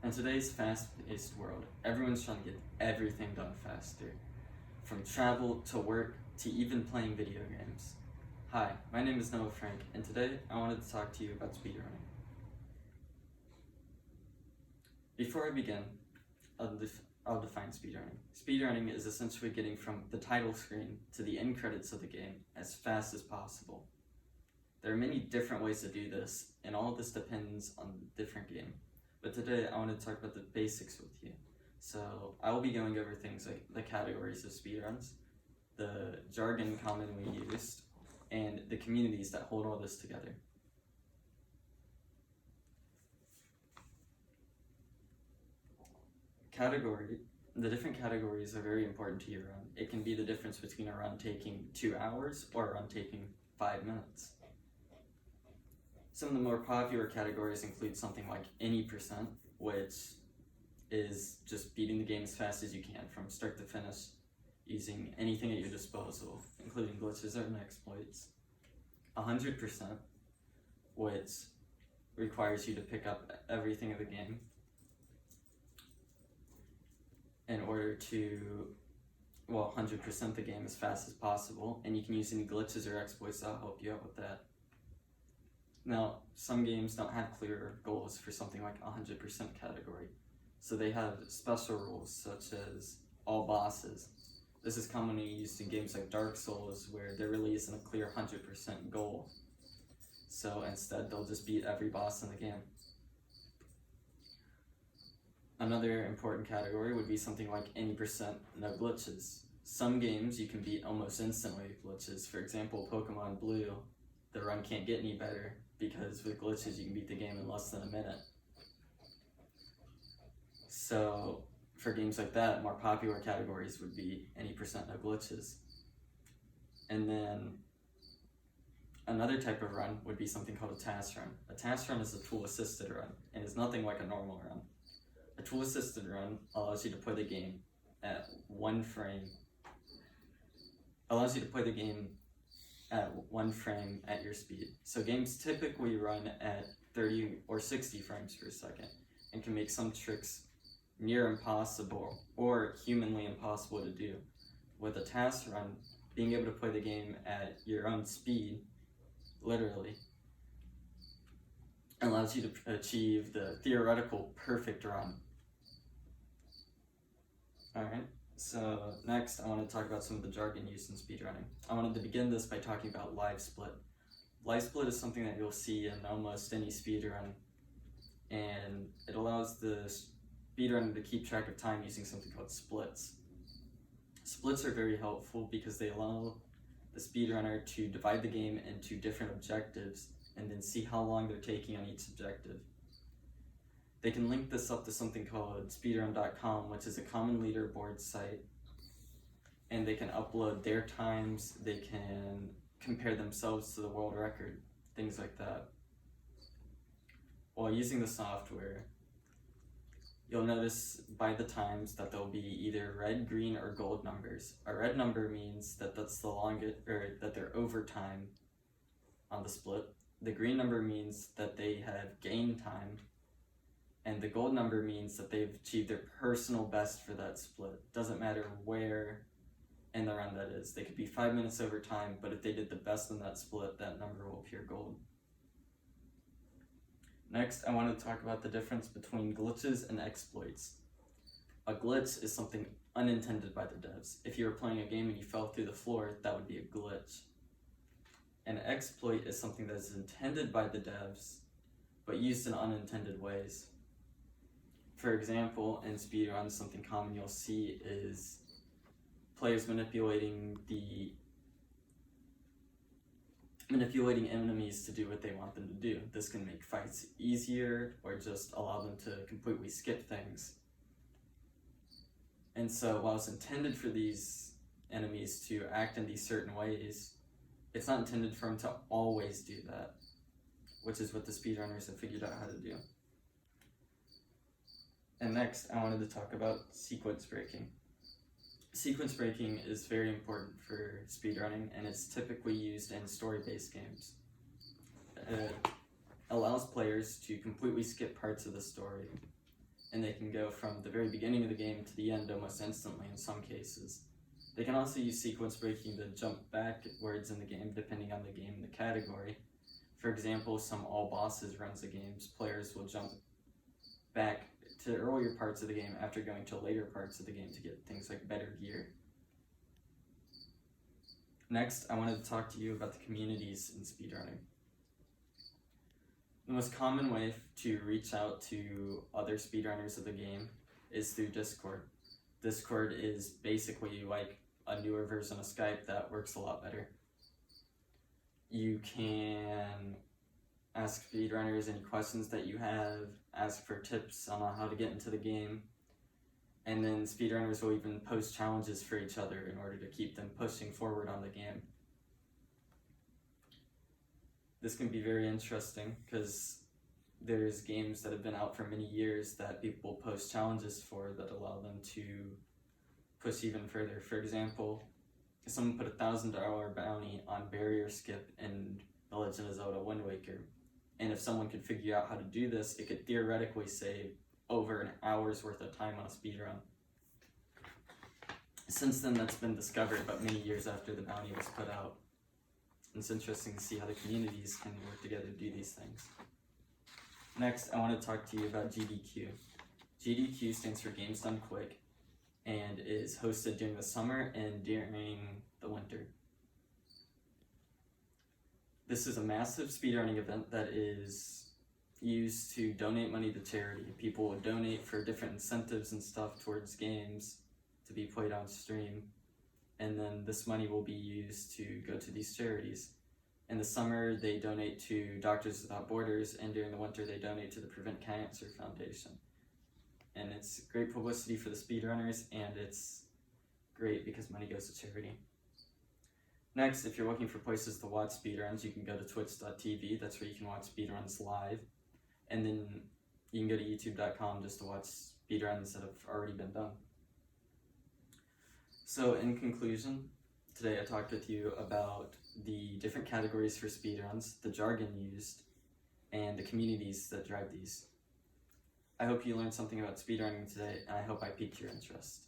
In today's fast-paced world, everyone's trying to get everything done faster, from travel to work to even playing video games. Hi, my name is Noah Frank, and today I wanted to talk to you about speedrunning. Before I begin, I'll define speedrunning. Speedrunning is essentially getting from the title screen to the end credits of the game as fast as possible. There are many different ways to do this, and all of this depends on the different game. But today I want to talk about the basics with you. So I will be going over things like the categories of speedruns, the jargon commonly used, and the communities that hold all this together. The different categories are very important to your run. It can be the difference between a run taking 2 hours or a run taking 5 minutes. Some of the more popular categories include something like any percent, which is just beating the game as fast as you can from start to finish using anything at your disposal, including glitches and exploits. 100%, which requires you to pick up everything of the game in order to 100% the game as fast as possible, and you can use any glitches or exploits that'll help you out with that. Now, some games don't have clear goals for something like 100% category, so they have special rules such as all bosses. This is commonly used in games like Dark Souls, where there really isn't a clear 100% goal, so instead they'll just beat every boss in the game. Another important category would be something like any percent, no glitches. Some games you can beat almost instantly with glitches. For example, Pokemon Blue, the run can't get any better because with glitches you can beat the game in less than a minute. So for games like that, more popular categories would be any percent, no glitches. And then another type of run would be something called a task run. A task run is a tool-assisted run and is nothing like a normal run. A tool-assisted run allows you to play the game at one frame at your speed. So games typically run at 30 or 60 frames per second and can make some tricks near impossible or humanly impossible to do. With a task run, being able to play the game at your own speed, literally, allows you to achieve the theoretical perfect run. Alright, so next I want to talk about some of the jargon used in speedrunning. I wanted to begin this by talking about live split. Live split is something that you'll see in almost any speedrun, and it allows the speedrunner to keep track of time using something called splits. Splits are very helpful because they allow the speedrunner to divide the game into different objectives and then see how long they're taking on each objective. They can link this up to something called speedrun.com, which is a common leaderboard site, and they can upload their times, they can compare themselves to the world record, things like that. While using the software, you'll notice by the times that there'll be either red, green, or gold numbers. A red number means that that's the longest, or that they're over time on the split. The green number means that they have gained time, and the gold number means that they've achieved their personal best for that split. Doesn't matter where in the run that is. They could be 5 minutes over time, but if they did the best in that split, that number will appear gold. Next, I want to talk about the difference between glitches and exploits. A glitch is something unintended by the devs. If you were playing a game and you fell through the floor, that would be a glitch. An exploit is something that is intended by the devs, but used in unintended ways. For example, in speedruns, something common you'll see is players manipulating enemies to do what they want them to do. This can make fights easier or just allow them to completely skip things. And so while it's intended for these enemies to act in these certain ways, it's not intended for them to always do that, which is what the speedrunners have figured out how to do. And next, I wanted to talk about sequence breaking. Sequence breaking is very important for speedrunning, and it's typically used in story-based games. It allows players to completely skip parts of the story and they can go from the very beginning of the game to the end almost instantly in some cases. They can also use sequence breaking to jump backwards in the game depending on the game and the category. For example, some all bosses runs of games, players will jump back to earlier parts of the game after going to later parts of the game to get things like better gear. Next, I wanted to talk to you about the communities in speedrunning. The most common way to reach out to other speedrunners of the game is through Discord. Discord is basically like a newer version of Skype that works a lot better. You can ask speedrunners any questions that you have, ask for tips on how to get into the game, and then speedrunners will even post challenges for each other in order to keep them pushing forward on the game. This can be very interesting because there's games that have been out for many years that people post challenges for that allow them to push even further. For example, someone put a $1,000 bounty on barrier skip in The Legend of Zelda Wind Waker. And if someone could figure out how to do this, it could theoretically save over an hour's worth of time on a speedrun. Since then, that's been discovered, but many years after the bounty was put out. It's interesting to see how the communities can work together to do these things. Next, I want to talk to you about GDQ. GDQ stands for Games Done Quick and is hosted during the summer and during the winter. This is a massive speedrunning event that is used to donate money to charity. People would donate for different incentives and stuff towards games to be played on stream, and then this money will be used to go to these charities. In the summer, they donate to Doctors Without Borders, and during the winter, they donate to the Prevent Cancer Foundation. And it's great publicity for the speedrunners, and it's great because money goes to charity. Next, if you're looking for places to watch speedruns, you can go to twitch.tv, that's where you can watch speedruns live. And then you can go to youtube.com just to watch speedruns that have already been done. So in conclusion, today I talked with you about the different categories for speedruns, the jargon used, and the communities that drive these. I hope you learned something about speedrunning today, and I hope I piqued your interest.